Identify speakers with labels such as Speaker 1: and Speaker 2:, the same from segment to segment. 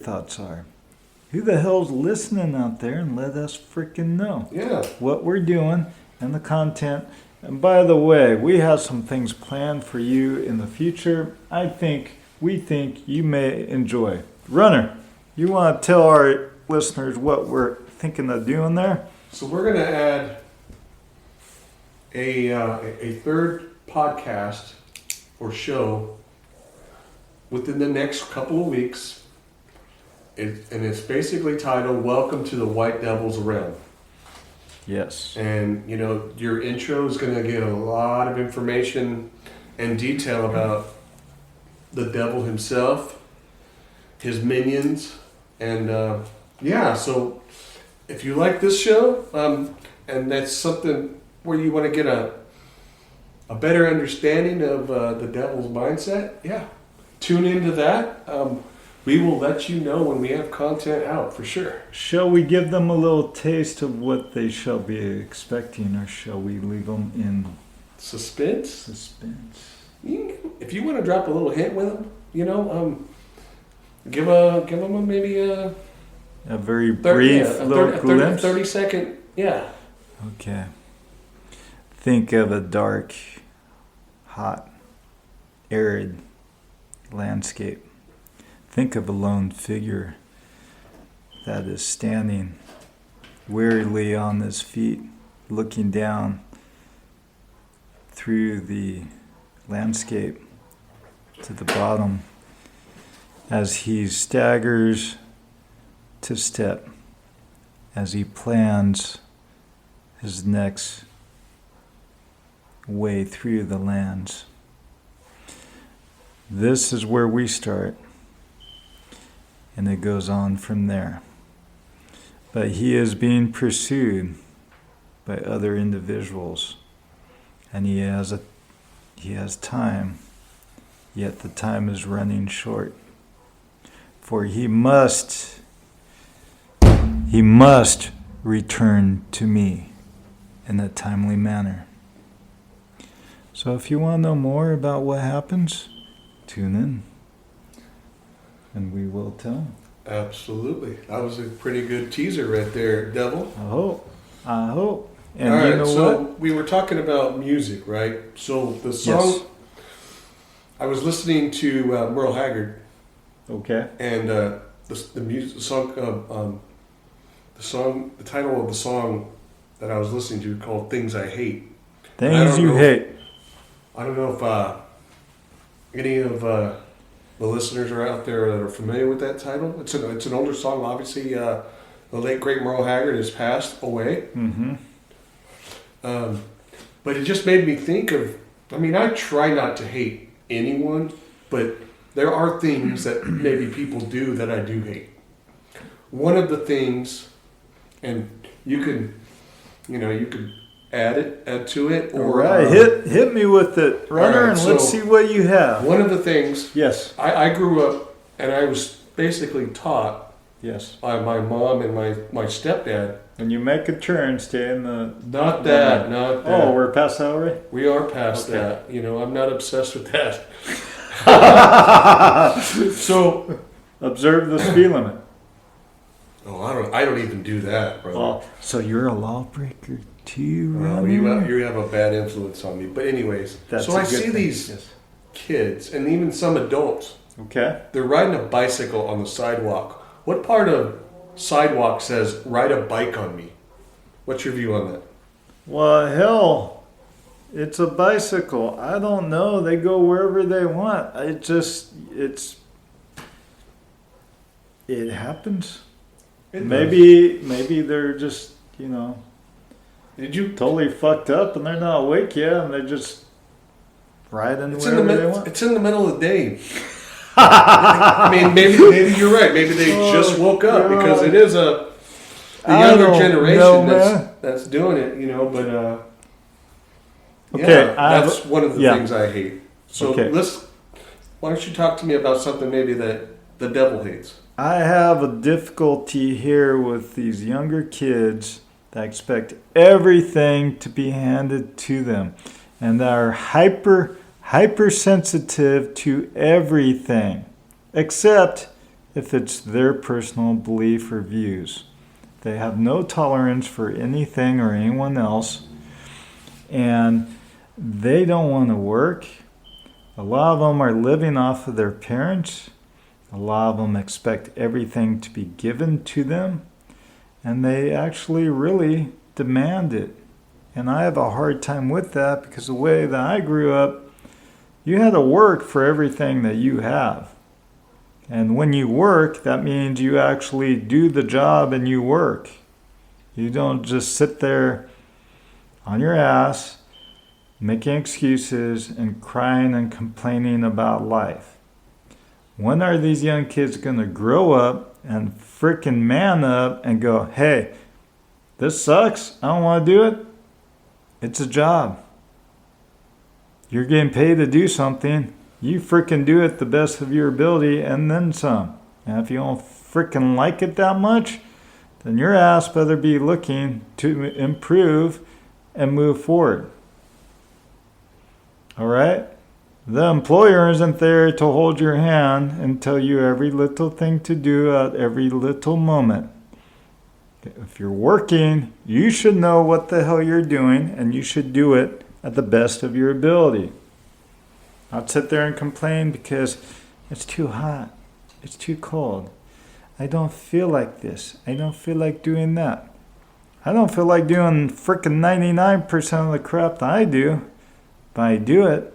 Speaker 1: thoughts are. Who the hell's listening out there, and let us freaking know what we're doing and the content. And by the way, we have some things planned for you in the future. We think you may enjoy. Runner, you want to tell our listeners what we're thinking of doing there?
Speaker 2: So we're going to add a third podcast or show within the next couple of weeks. And it's basically titled Welcome to the White Devil's Realm.
Speaker 1: Yes.
Speaker 2: And, your intro is going to get a lot of information and detail about the devil himself, his minions, and so if you like this show, and that's something where you want to get a better understanding of the devil's mindset, tune into that. We will let you know when we have content out, for sure.
Speaker 1: Shall we give them a little taste of what they shall be expecting, or shall we leave them in
Speaker 2: suspense? If you want to drop a little hint with them, give them maybe a
Speaker 1: very brief little glimpse.
Speaker 2: 30-second,
Speaker 1: Okay. Think of a dark, hot, arid landscape. Think of a lone figure that is standing wearily on his feet, looking down through the landscape to the bottom as he staggers to step, as he plans his next way through the lands. This is where we start. And it goes on from there. But he is being pursued by other individuals. And he has time, yet the time is running short. For he must return to me in a timely manner. So if you want to know more about what happens, tune in. And we will tell.
Speaker 2: Absolutely. That was a pretty good teaser right there, Devil.
Speaker 1: I hope. And
Speaker 2: all right,
Speaker 1: you know
Speaker 2: so
Speaker 1: what?
Speaker 2: We were talking about music, right? So the song,
Speaker 1: yes.
Speaker 2: I was listening to Merle Haggard.
Speaker 1: Okay.
Speaker 2: And the title of the song that I was listening to called "Things I Hate."
Speaker 1: Things You Hate.
Speaker 2: I don't know if any of the listeners are out there that are familiar with that title. It's an older song, obviously. The late great Merle Haggard has passed away.
Speaker 1: Mm-hmm.
Speaker 2: But it just made me think of. I try not to hate anyone, but there are things that maybe people do that I do hate. One of the things, and you could add to it, or
Speaker 1: all right, hit me with it, Runner, right, and let's see what you have.
Speaker 2: One of the things,
Speaker 1: yes,
Speaker 2: I grew up and I was basically taught,
Speaker 1: yes,
Speaker 2: by my mom and my stepdad.
Speaker 1: When you make a turn, stay in the.
Speaker 2: Not that.
Speaker 1: Oh, we're past that already?
Speaker 2: We are past that. I'm not obsessed with that. So,
Speaker 1: observe the speed limit.
Speaker 2: Oh, I don't even do that, brother.
Speaker 1: Oh, so you're a lawbreaker too,
Speaker 2: Runner? You have a bad influence on me. But anyways, so I see these kids and even some adults.
Speaker 1: Okay.
Speaker 2: They're riding a bicycle on the sidewalk. What part of sidewalk says "ride a bike on me"? What's your view on that?
Speaker 1: Well, hell, it's a bicycle. I don't know. They go wherever they want. It happens. Maybe they're just,
Speaker 2: Did you
Speaker 1: totally fucked up and they're not awake yet and they're just riding wherever they want.
Speaker 2: It's in the middle of the day. Maybe you're right. Maybe they just woke up, because it is the younger generation that's doing it, but
Speaker 1: okay,
Speaker 2: that's one of the things I hate. So why don't you talk to me about something maybe that the devil hates?
Speaker 1: I have a difficulty here with these younger kids that expect everything to be handed to them and that are hypersensitive to everything except if it's their personal belief or views. They have no tolerance for anything or anyone else, and they don't want to work. A lot of them are living off of their parents. A lot of them expect everything to be given to them, and they actually really demand it. And I have a hard time with that because the way that I grew up, you had to work for everything that you have. And when you work, that means you actually do the job and you work. You don't just sit there on your ass, making excuses and crying and complaining about life. When are these young kids going to grow up and frickin' man up and go, hey, this sucks, I don't want to do it? It's a job. You're getting paid to do something. You frickin' do it the best of your ability and then some. And if you don't frickin' like it that much, then your ass better be looking to improve and move forward. Alright? The employer isn't there to hold your hand and tell you every little thing to do at every little moment. If you're working, you should know what the hell you're doing and you should do it at the best of your ability. Not sit there and complain because it's too hot, it's too cold. I don't feel like this. I don't feel like doing that. I don't feel like doing frickin' 99% of the crap that I do, but I do it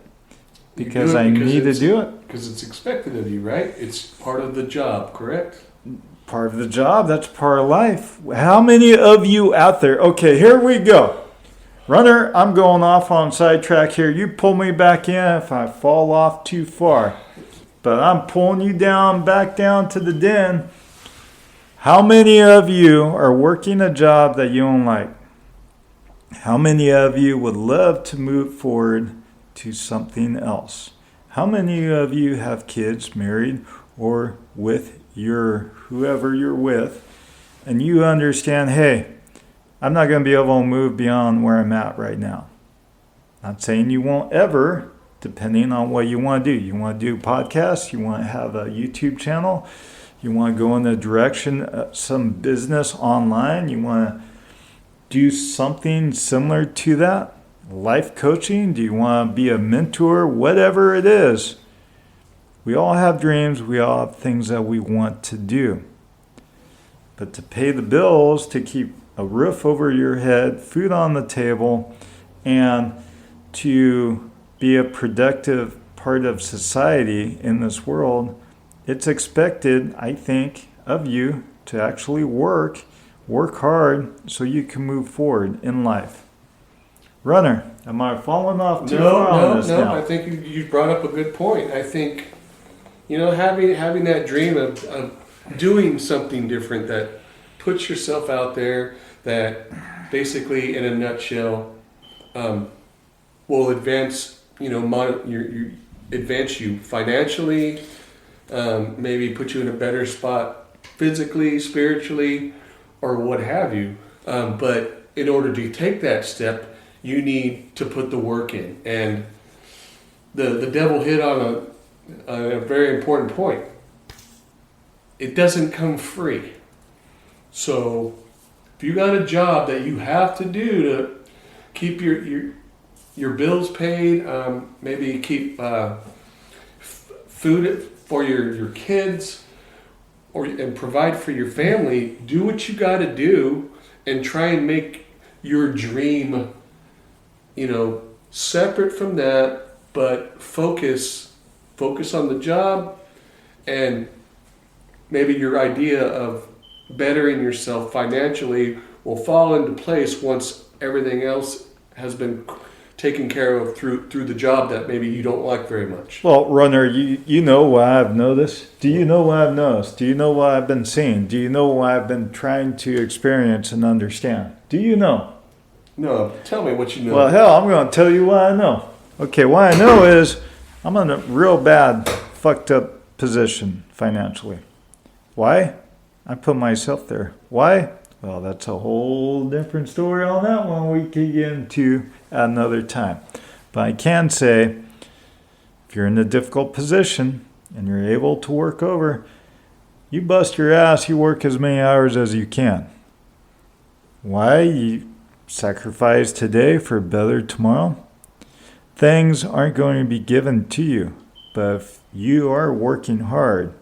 Speaker 1: because I need to do it.
Speaker 2: Because it's expected of you, right? It's part of the job, correct?
Speaker 1: Part of the job, that's part of life. How many of you out there? Okay, here we go. Runner, I'm going off on sidetrack here. You pull me back in if I fall off too far. But I'm pulling you down, back down to the den. How many of you are working a job that you don't like? How many of you would love to move forward to something else? How many of you have kids, married, or with your whoever you're with, and you understand, hey, I'm not going to be able to move beyond where I'm at right now. Not saying you won't ever, depending on what you want to do. You want to do podcasts, you want to have a YouTube channel, you want to go in the direction of some business online, you want to do something similar to that. Life coaching, do you want to be a mentor, whatever it is. We all have dreams, we all have things that we want to do. But to pay the bills, to keep a roof over your head, food on the table, and to be a productive part of society in this world, it's expected, I think, of you to actually work hard so you can move forward in life. Runner, am I falling off too far on this now?
Speaker 2: I think you brought up a good point. I think, having that dream of doing something different that puts yourself out there, that basically, in a nutshell, will advance, advance you financially, maybe put you in a better spot physically, spiritually, or what have you. But in order to take that step, you need to put the work in. And the devil hit on a very important point. It doesn't come free. So if you got a job that you have to do to keep your bills paid, maybe keep food for your kids, and provide for your family, do what you got to do and try and make your dream, separate from that, but focus on the job, and maybe your idea of bettering yourself financially will fall into place once everything else has been taken care of through the job that maybe you don't like very much.
Speaker 1: Well, Runner, you know what I've noticed? Do you know what I've noticed? Do you know what I've been seeing? Do you know what I've been trying to experience and understand? Do you know?
Speaker 2: No, tell me what you know.
Speaker 1: Well, hell, I'm going to tell you what I know. Okay, what I know is I'm in a real bad, fucked up position financially. Why? I put myself there. Why? Well, that's a whole different story on that one we can get into at another time. But I can say, if you're in a difficult position and you're able to work over, You bust your ass, you work as many hours as you can. Why? You sacrifice today for a better tomorrow. Things aren't going to be given to you, but if you are working hard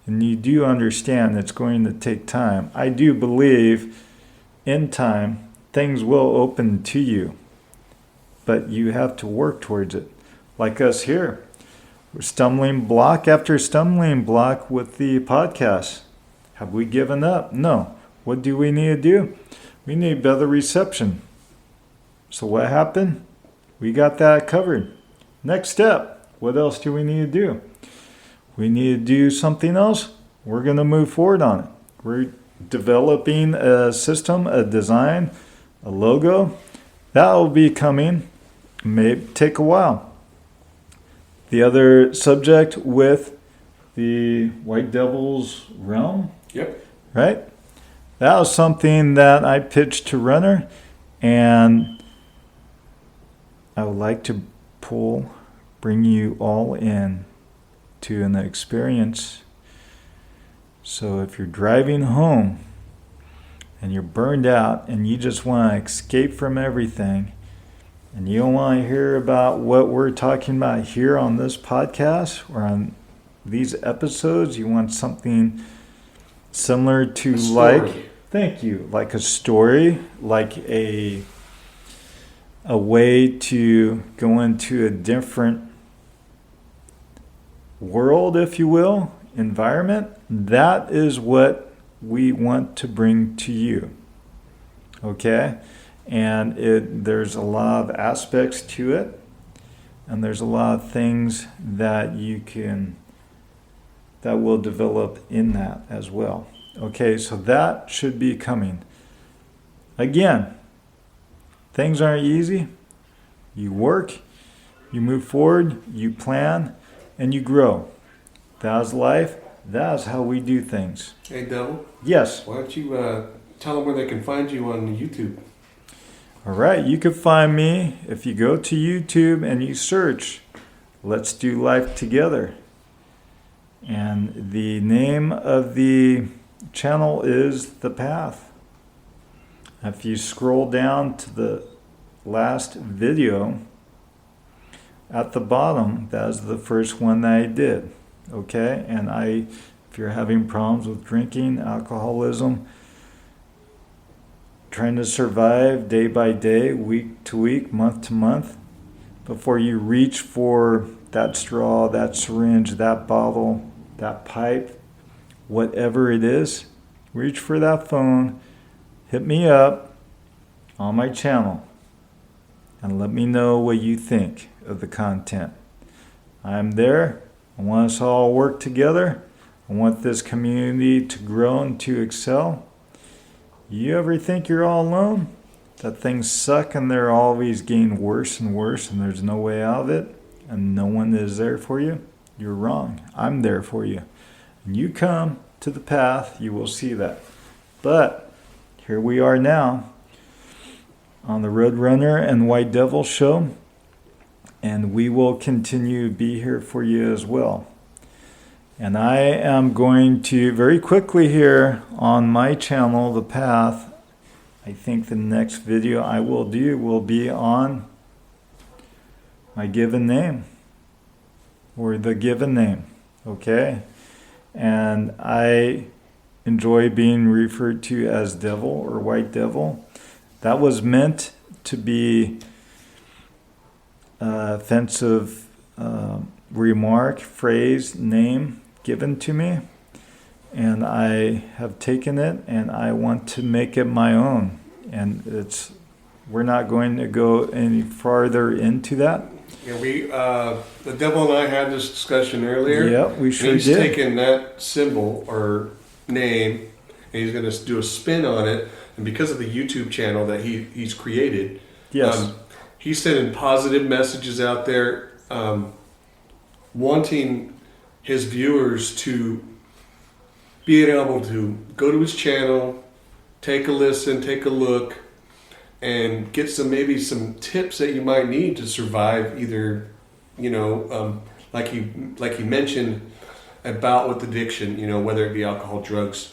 Speaker 1: and you do understand it's going to take time, I do believe in time things will open to you, but you have to work towards it. Like us here, we're stumbling block after stumbling block with the podcast. Have we given up? No. What do we need to do? We need better reception. So what happened? We got that covered. Next step, what else do we need to do? We need to do something else. We're going to move forward on it. We're developing a system, a design, a logo. That will be coming. May take a while. The other subject with the White Devil's Realm.
Speaker 2: Yep.
Speaker 1: Right? That was something that I pitched to Runner, and I would like to bring you all in to an experience. So if you're driving home and you're burned out and you just want to escape from everything and you don't want to hear about what we're talking about here on this podcast or on these episodes, you want something similar to thank you, like a story, like a way to go into a different world, if you will, environment. That is what we want to bring to you. Okay? And there's a lot of aspects to it, and there's a lot of things that that will develop in that as well. Okay, so that should be coming. Again, things aren't easy. You work, you move forward, you plan, and you grow. That is life. That is how we do things.
Speaker 2: Hey, Devil.
Speaker 1: Yes.
Speaker 2: Why don't you tell them where they can find you on YouTube?
Speaker 1: All right, you can find me if you go to YouTube and you search Let's Do Life Together. And the name of the channel is The Path. If you scroll down to the last video at the bottom, that is the first one that I did. Okay? And if you're having problems with drinking, alcoholism, trying to survive day by day, week to week, month to month, before you reach for that straw, that syringe, that bottle, that pipe, whatever it is, reach for that phone, hit me up on my channel, and let me know what you think of the content. I'm there. I want us all to work together. I want this community to grow and to excel. You ever think you're all alone? That things suck and they're always getting worse and worse and there's no way out of it and no one is there for you? You're wrong. I'm there for you. And you come to the path, you will see that. But here we are now on the Roadrunner and White Devil show, and we will continue to be here for you as well. And I am going to very quickly here on my channel, The Path, I think the next video I will do will be on my given name or the given name. Okay? And I enjoy being referred to as Devil or White Devil. That was meant to be offensive remark, phrase, name given to me, and I have taken it and I want to make it my own. And we're not going to go any farther into that.
Speaker 2: Yeah, the Devil and I had this discussion earlier.
Speaker 1: Yeah, we sure
Speaker 2: he's
Speaker 1: did.
Speaker 2: He's taken that symbol or name and he's going to do a spin on it. And because of the YouTube channel that he's created,
Speaker 1: yes,
Speaker 2: he's sending positive messages out there, wanting his viewers to be able to go to his channel, take a listen, take a look, and get maybe some tips that you might need to survive. Either, like he mentioned, a bout with addiction, whether it be alcohol, drugs,